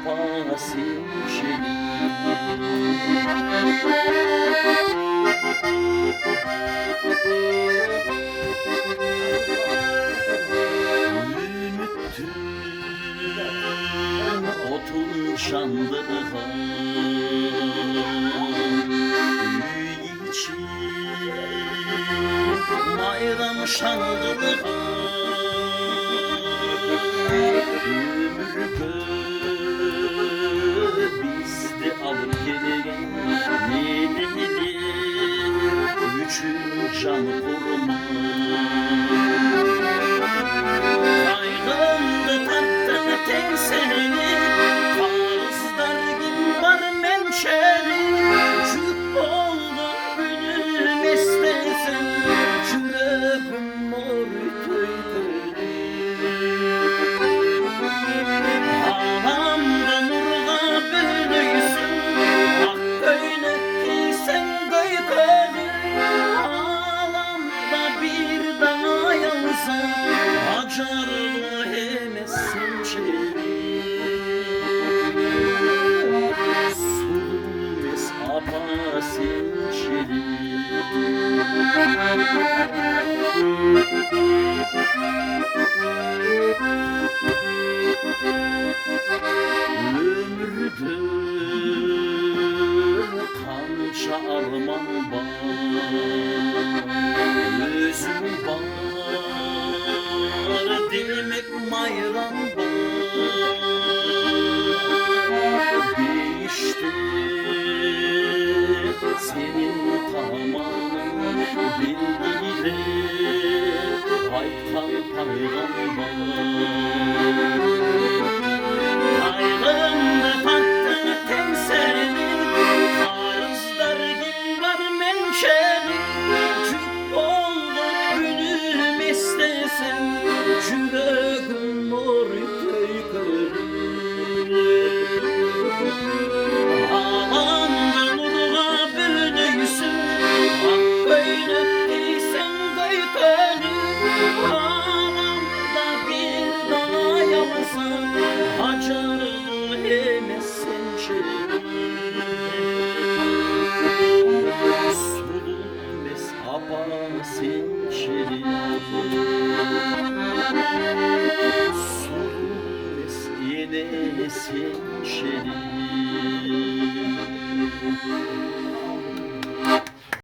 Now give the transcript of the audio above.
apasim şeli. Otun şandığa için mayram şandığa ömrü bizde alıp gelegen nedir üçün can koruma kaygımdı tattı tenseni farzlar gün var menşeri çüp oldu günüm istesen yüreğim mor tüydü ağlamda nurda bölüysün ak köynek giysen gıyköydü ağlamda bir daha yansa acarlı hemesin çeri sulmes apasin çeri ömrüde kança arman var özüm var demek mayram var değişti senin tamamın bildiğiyle aytan paygamber ayrımda tattı temseli farzlar gün var menşeli çüp oldu günüm istesen yüreğim mor tüykörü ağlamda nurla bölüysün ak köynek giysen gıyköydü ağlamda bir daha yansan acarlı hemesin çeri sulmes apasin çeri sulmes yenesin çeri